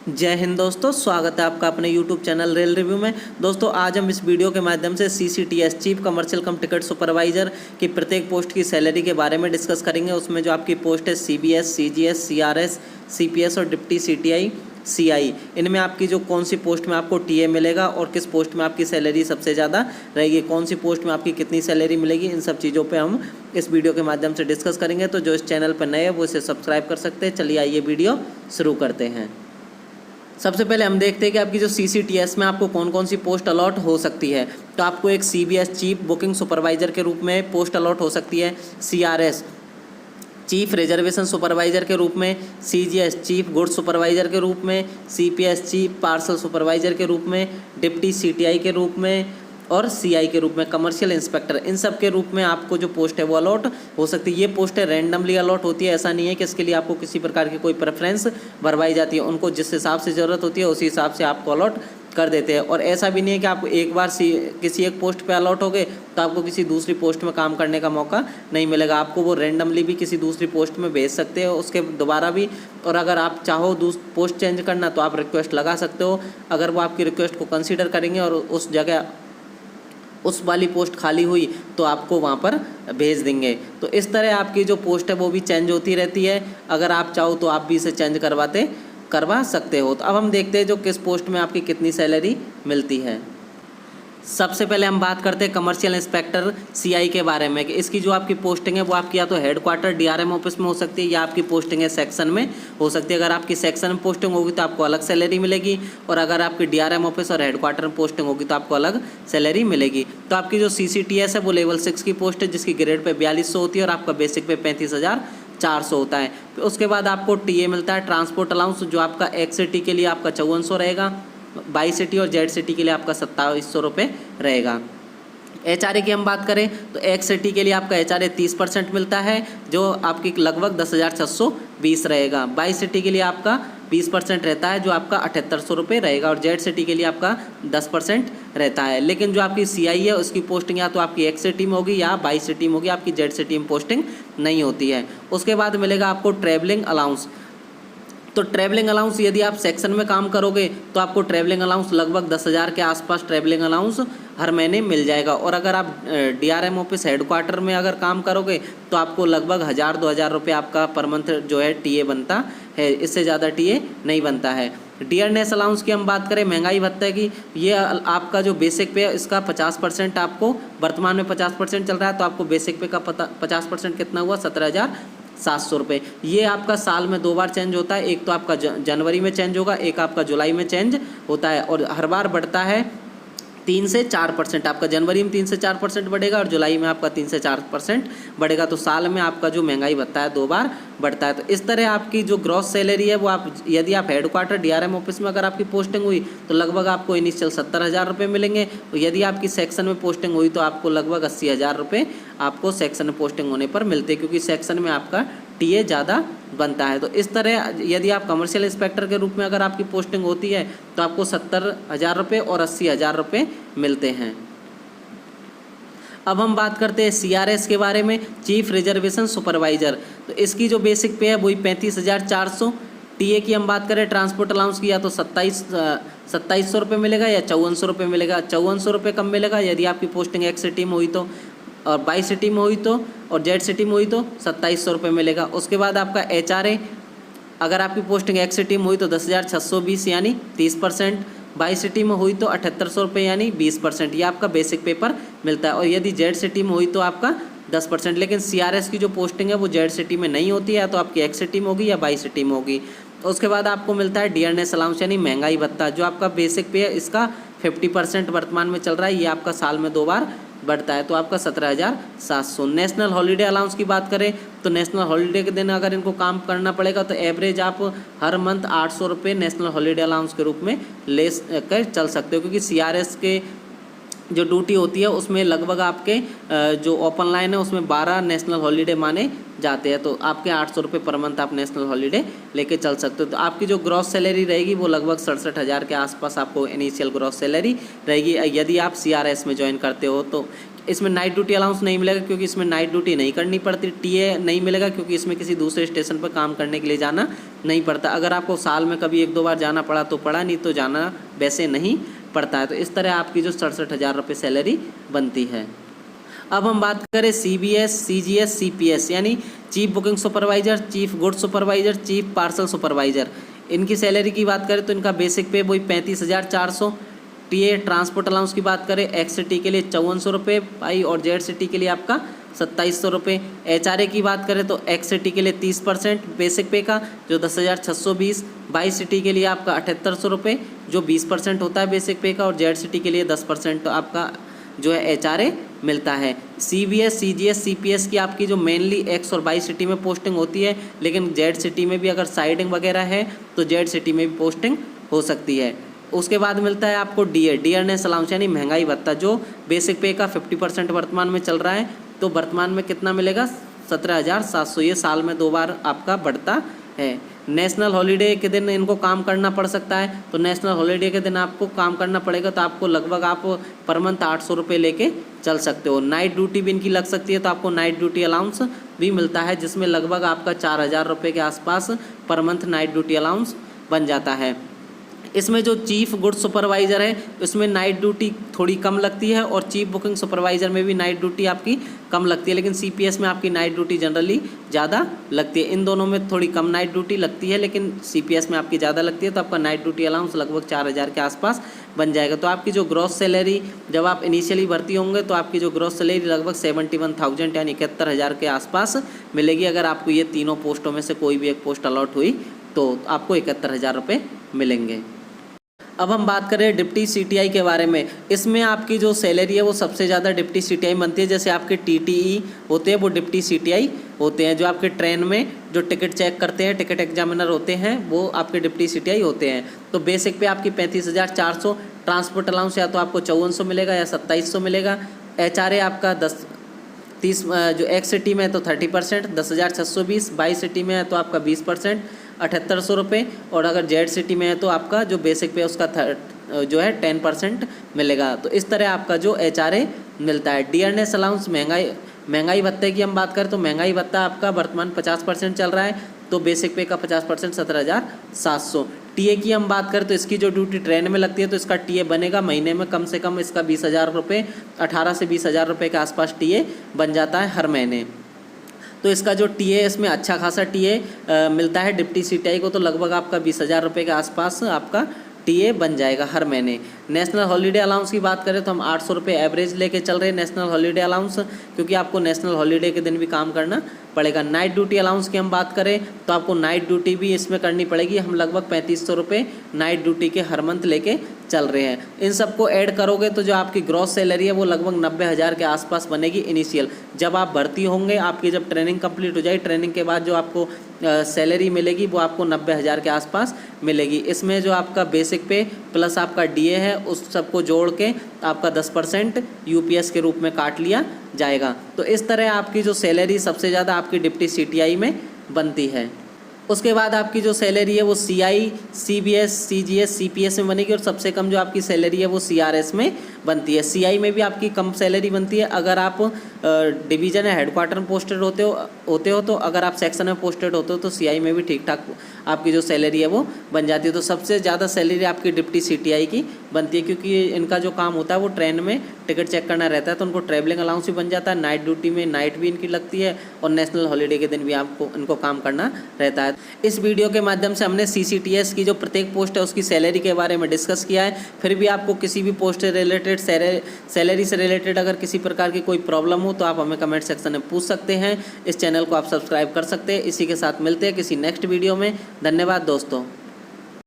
जय हिंद दोस्तों, स्वागत है आपका अपने YouTube चैनल रेल रिव्यू में। दोस्तों आज हम इस वीडियो के माध्यम से CCTS चीफ कमर्शियल कम टिकट सुपरवाइजर की प्रत्येक पोस्ट की सैलरी के बारे में डिस्कस करेंगे। उसमें जो आपकी पोस्ट है CBS, CGS, CRS, CPS और डिप्टी CTI, CI, इनमें आपकी जो कौन सी पोस्ट में आपको TA मिलेगा और किस पोस्ट में आपकी सैलरी सबसे ज़्यादा रहेगी, कौन सी पोस्ट में आपकी कितनी सैलरी मिलेगी, इन सब चीज़ों पे हम इस वीडियो के माध्यम से डिस्कस करेंगे। तो जो इस चैनल पर नए हैं वो इसे सब्सक्राइब कर सकते हैं। चलिए आइए वीडियो शुरू करते हैं। सबसे पहले हम देखते हैं कि आपकी जो CCTS में आपको कौन कौन सी पोस्ट अलॉट हो सकती है। तो आपको एक CBS चीफ बुकिंग सुपरवाइज़र के रूप में पोस्ट अलॉट हो सकती है, CRS चीफ रिजर्वेशन सुपरवाइज़र के रूप में, CGS चीफ गुड्स सुपरवाइज़र के रूप में, CPS चीफ पार्सल सुपरवाइज़र के रूप में, डिप्टी CTI के रूप में और CI के रूप में कमर्शियल इंस्पेक्टर, इन सब के रूप में आपको जो पोस्ट है वो अलॉट हो सकती है। ये पोस्टें रैंडमली अलॉट होती है, ऐसा नहीं है कि इसके लिए आपको किसी प्रकार की कोई प्रेफरेंस भरवाई जाती है। उनको जिस हिसाब से ज़रूरत होती है उसी हिसाब से आपको अलॉट कर देते हैं। और ऐसा भी नहीं है कि आप एक बार किसी एक पोस्ट पे अलॉट हो गए तो आपको किसी दूसरी पोस्ट में काम करने का मौका नहीं मिलेगा। आपको वो रैंडमली भी किसी दूसरी पोस्ट में भेज सकते हो उसके दोबारा भी। और अगर आप चाहो पोस्ट चेंज करना तो आप रिक्वेस्ट लगा सकते हो। अगर वो आपकी रिक्वेस्ट को कंसिडर करेंगे और उस जगह उस वाली पोस्ट खाली हुई तो आपको वहाँ पर भेज देंगे। तो इस तरह आपकी जो पोस्ट है वो भी चेंज होती रहती है। अगर आप चाहो तो आप भी इसे चेंज करवा सकते हो। तो अब हम देखते हैं जो किस पोस्ट में आपकी कितनी सैलरी मिलती है। सबसे पहले हम बात करते हैं कमर्शियल इंस्पेक्टर CI के बारे में कि इसकी जो आपकी पोस्टिंग है वो आपकी या तो हेडक्वार्टर DRM ऑफिस में हो सकती है या आपकी पोस्टिंग है सेक्शन में हो सकती है। अगर आपकी सेक्शन में पोस्टिंग होगी तो आपको अलग सैलरी मिलेगी और अगर आपकी DRM ऑफिस और हेडक्वार्टर में पोस्टिंग होगी तो आपको अलग सैलरी मिलेगी। तो आपकी जो CCTS है वो लेवल 6 की पोस्ट है जिसकी ग्रेड पे 4200 होती है और आपका बेसिक पे 35,400 होता है। फिर उसके बाद आपको TA मिलता है ट्रांसपोर्ट अलाउंस, जो आपका X सिटी के लिए आपका 5400 रहेगा, बाई सिटी और जेड सिटी के लिए आपका 2700 रुपये रहेगा। HRA की हम बात करें तो X सिटी के लिए आपका HRA 30% मिलता है जो आपकी लगभग 10,620 रहेगा। बाई सिटी के लिए आपका 20% रहता है जो आपका 7800 रुपये रहेगा और जेड सिटी के लिए आपका 10% रहता है। लेकिन जो आपकी CI है उसकी पोस्टिंग या तो आपकी X सिटी में होगी या बाई सिटी में होगी, आपकी जेड सिटी में पोस्टिंग नहीं होती है। उसके बाद मिलेगा आपको ट्रैवलिंग अलाउंस। तो ट्रैवलिंग अलाउंस यदि आप सेक्शन में काम करोगे तो आपको ट्रैवलिंग अलाउंस लगभग 10,000 के आसपास ट्रैवलिंग अलाउंस हर महीने मिल जाएगा। और अगर आप DRM ऑफिस हेडक्वार्टर में अगर काम करोगे तो आपको लगभग 1,000-2,000 रुपये आपका पर मंथ जो है TA बनता है, इससे ज़्यादा TA नहीं बनता है। डियरनेस अलाउंस की हम बात करें, महंगाई भत्ते की, ये आपका जो बेसिक पे है इसका 50% आपको वर्तमान में 50% चल रहा है तो आपको बेसिक पे का 50% कितना हुआ, 17,700 रुपये। ये आपका साल में 2 बार चेंज होता है, एक तो आपका जनवरी में चेंज होगा, एक आपका जुलाई में चेंज होता है और हर बार बढ़ता है 3 से 4%। आपका जनवरी में 3 से 4% बढ़ेगा और जुलाई में आपका 3 से 4% बढ़ेगा। तो साल में आपका जो महंगाई भत्ता है 2 बार बढ़ता है। तो इस तरह आपकी जो ग्रॉस सैलरी है वो आप यदि आप हेडक्वार्टर DRM ऑफिस में अगर आपकी पोस्टिंग हुई तो लगभग आपको इनिशियल 70,000 रुपये मिलेंगे। और यदि आपकी सेक्शन में पोस्टिंग हुई तो आपको लगभग 80,000 रुपये आपको सेक्शन में पोस्टिंग होने पर मिलते हैं क्योंकि सेक्शन में आपका TA ज़्यादा बनता है। तो इस तरह यदि आप कमर्शियल इंस्पेक्टर के रूप में अगर आपकी पोस्टिंग होती है तो आपको 70,000 रुपये और 80,000 रुपये मिलते हैं। अब हम बात करते हैं CRS के बारे में, चीफ रिजर्वेशन सुपरवाइज़र। तो इसकी जो बेसिक पे है वही 35,400। TA की हम बात करें ट्रांसपोर्ट अलाउंस की, या तो 2700 रुपये मिलेगा या 5400 रुपये मिलेगा। 5400 रुपये कम मिलेगा यदि आपकी पोस्टिंग X सिटी में हुई तो, और बाई सिटी में हुई तो, और जेड सिटी में हुई तो 2700 रुपये मिलेगा। उसके बाद आपका HRA, अगर आपकी पोस्टिंग X सिटी में हुई तो 10,620 यानी 30%, बाई सिटी में हुई तो 7800 रुपये यानी 20%, ये आपका बेसिक पेपर मिलता है। और यदि जेड सिटी में हुई तो आपका 10%। लेकिन CRS की जो पोस्टिंग है वो जेड सिटी में नहीं होती है, तो आपकी X सिटी में होगी या बाई सिटी में होगी। उसके बाद आपको मिलता है डियरनेस अलाउंस यानी महंगाई भत्ता, जो आपका बेसिक पे है इसका 50% वर्तमान में चल रहा है, ये आपका साल में 2 बार बढ़ता है तो आपका 17,700। नेशनल हॉलीडे अलाउंस की बात करें तो नेशनल हॉलीडे के दिन अगर इनको काम करना पड़ेगा तो एवरेज आप हर मंथ 800 रुपये नेशनल हॉलीडे अलाउंस के रूप में ले कर चल सकते हो, क्योंकि CRS के जो ड्यूटी होती है उसमें लगभग आपके जो ओपन लाइन है उसमें 12 नेशनल हॉलीडे माने जाते हैं। तो आपके 800 रुपये पर मंथ आप नेशनल हॉलीडे लेके चल सकते हो। तो आपकी जो ग्रॉस सैलरी रहेगी वो लगभग 67,000 के आसपास आपको इनिशियल ग्रॉस सैलरी रहेगी यदि आप CRS में ज्वाइन करते हो तो। इसमें नाइट ड्यूटी अलाउंस नहीं मिलेगा क्योंकि इसमें नाइट ड्यूटी नहीं करनी पड़ती। टीए नहीं मिलेगा क्योंकि इसमें किसी दूसरे स्टेशन पर काम करने के लिए जाना नहीं पड़ता। अगर आपको साल में कभी 1-2 बार जाना पड़ा तो पड़ा, नहीं तो जाना वैसे नहीं पड़ता है। तो इस तरह आपकी जो 67,000 रुपये सैलरी बनती है। अब हम बात करें CBS, CGS, CPS यानी chief booking supervisor, chief good supervisor, chief parcel supervisor. इनकी सैलरी की बात करें तो इनका बेसिक पे वही 35,400। टीए ट्रांसपोर्ट अलाउंस की बात करें, XCT के लिए 5400 रुपये भाई और ZCT के लिए आपका 2700 रुपये। HRA की बात करें तो XCT के लिए 30% बेसिक पे का जो 10,620, YCT के लिए आपका 7800 रुपये जो 20% होता है बेसिक पे का और ZCT के लिए 10% तो आपका जो है HRA मिलता है। CBS, CGS, CPS की आपकी जो मेनली X और YCT में पोस्टिंग होती है, लेकिन ZCT में भी अगर साइडिंग वगैरह है तो ZCT में भी पोस्टिंग हो सकती है। उसके बाद मिलता है आपको डियरनेस अलाउंस यानी महंगाई भत्ता जो बेसिक पे का 50% वर्तमान में चल रहा है। तो वर्तमान में कितना मिलेगा? 17,700। ये साल में 2 बार आपका बढ़ता है। नेशनल हॉलीडे के दिन इनको काम करना पड़ सकता है, तो नेशनल हॉलीडे के दिन आपको काम करना पड़ेगा तो आपको लगभग आप पर मंथ 800 रुपये लेके चल सकते हो। नाइट ड्यूटी भी इनकी लग सकती है तो आपको नाइट ड्यूटी अलाउंस भी मिलता है जिसमें लगभग आपका 4,000 रुपये के आसपास per month night duty allowance बन जाता है। इसमें जो चीफ गुड सुपरवाइज़र है उसमें नाइट ड्यूटी थोड़ी कम लगती है और चीफ बुकिंग सुपरवाइज़र में भी नाइट ड्यूटी आपकी कम लगती है, लेकिन CPS में आपकी नाइट ड्यूटी जनरली ज़्यादा लगती है। इन दोनों में थोड़ी कम नाइट ड्यूटी लगती है लेकिन CPS में आपकी ज़्यादा लगती है, तो आपका नाइट ड्यूटी अलाउंस लगभग 4,000 के आसपास बन जाएगा। तो आपकी जो ग्रॉस सैलरी जब आप इनिशियली भर्ती होंगे तो आपकी जो ग्रॉस सैलरी लगभग 71,000 यानी 71,000 के आसपास मिलेगी। अगर आपको ये तीनों पोस्टों में से कोई भी एक पोस्ट अलॉट हुई तो आपको 71,000 रुपये मिलेंगे। अब हम बात करें डिप्टी CTI के बारे में। इसमें आपकी जो सैलरी है वो सबसे ज़्यादा डिप्टी CTI बनती है। जैसे आपके TTE होते हैं वो डिप्टी CTI होते हैं, जो आपके ट्रेन में जो टिकट चेक करते हैं, टिकट एग्जामिनर होते हैं, वो आपके डिप्टी CTI होते हैं। तो बेसिक पे आपकी 35,400, ट्रांसपोर्ट अलाउंस या तो आपको 5400 मिलेगा या 2700 मिलेगा। HRA आपका 30 जो XCT में है तो 30%, 10,620, YCT में है तो आपका 20%, 7,800 रुपये और अगर ZCT में है तो आपका जो बेसिक पे उसका जो है 10% मिलेगा। तो इस तरह आपका जो HRA मिलता है। डियरनेस अलाउंस महंगाई भत्ते की हम बात करें तो महंगाई भत्ता आपका वर्तमान 50% चल रहा है, तो बेसिक पे का 50% 17,700। टीए की हम बात करें तो इसकी जो ड्यूटी ट्रेन में लगती है तो इसका टीए बनेगा महीने में कम से कम इसका 20,000 रुपये, 18 से 20,000 रुपये के आसपास टीए बन जाता है हर महीने। तो इसका जो टीए इसमें अच्छा खासा टीए मिलता है डिप्टी CTI को, तो लगभग आपका 20,000 रुपये के आसपास आपका टीए बन जाएगा हर महीने। नेशनल हॉलीडे अलाउंस की बात करें तो हम 800 रुपये एवरेज लेके चल रहे हैं नेशनल हॉलीडे अलाउंस, क्योंकि आपको नेशनल हॉलीडे के दिन भी काम करना पड़ेगा। नाइट ड्यूटी अलाउंस की हम बात करें तो आपको नाइट ड्यूटी भी इसमें करनी पड़ेगी। हम लगभग 3500 रुपये नाइट ड्यूटी के हर मंथ लेके चल रहे हैं। इन सबको ऐड करोगे तो जो आपकी ग्रॉस सैलरी है वो लगभग 90,000 के आसपास बनेगी इनिशियल। जब आप भर्ती होंगे, आपकी जब ट्रेनिंग कंप्लीट हो जाए, ट्रेनिंग के बाद जो आपको सैलरी मिलेगी वो आपको 90,000 के आसपास मिलेगी। इसमें जो आपका बेसिक पे प्लस आपका DA है उस सबको जोड़ के आपका 10% UPS के रूप में काट लिया जाएगा। तो इस तरह आपकी जो सैलरी सबसे ज़्यादा आपकी डिप्टी CTI में बनती है। उसके बाद आपकी जो सैलरी है वो CI, CBS, CGS, CPS में बनेगी और सबसे कम जो आपकी सैलरी है वो CRS में बनती है। CI में भी आपकी कम सैलरी बनती है अगर आप डिवीज़न या हेडक्वार्टर में पोस्टेड होते हो तो अगर आप सेक्शन में पोस्टेड होते हो तो CI में भी ठीक ठाक आपकी जो सैलरी है वो बन जाती है। तो सबसे ज़्यादा सैलरी आपकी डिप्टी CTI की बनती है, क्योंकि इनका जो काम होता है वो ट्रेन में टिकट चेक करना रहता है, तो उनको ट्रैवलिंग अलाउंस भी बन जाता है। नाइट ड्यूटी में नाइट भी इनकी लगती है और नेशनल हॉलीडे के दिन भी आपको इनको काम करना रहता है। इस वीडियो के माध्यम से हमने CCTS की जो प्रत्येक पोस्ट है उसकी सैलरी के बारे में डिस्कस किया है। फिर भी आपको किसी भी पोस्ट से रिलेटेड, सैलरी से रिलेटेड अगर किसी प्रकार की कोई प्रॉब्लम हो तो आप हमें कमेंट सेक्शन में पूछ सकते हैं। इस चैनल को आप सब्सक्राइब कर सकते हैं। इसी के साथ मिलते हैं किसी नेक्स्ट वीडियो में। धन्यवाद दोस्तों।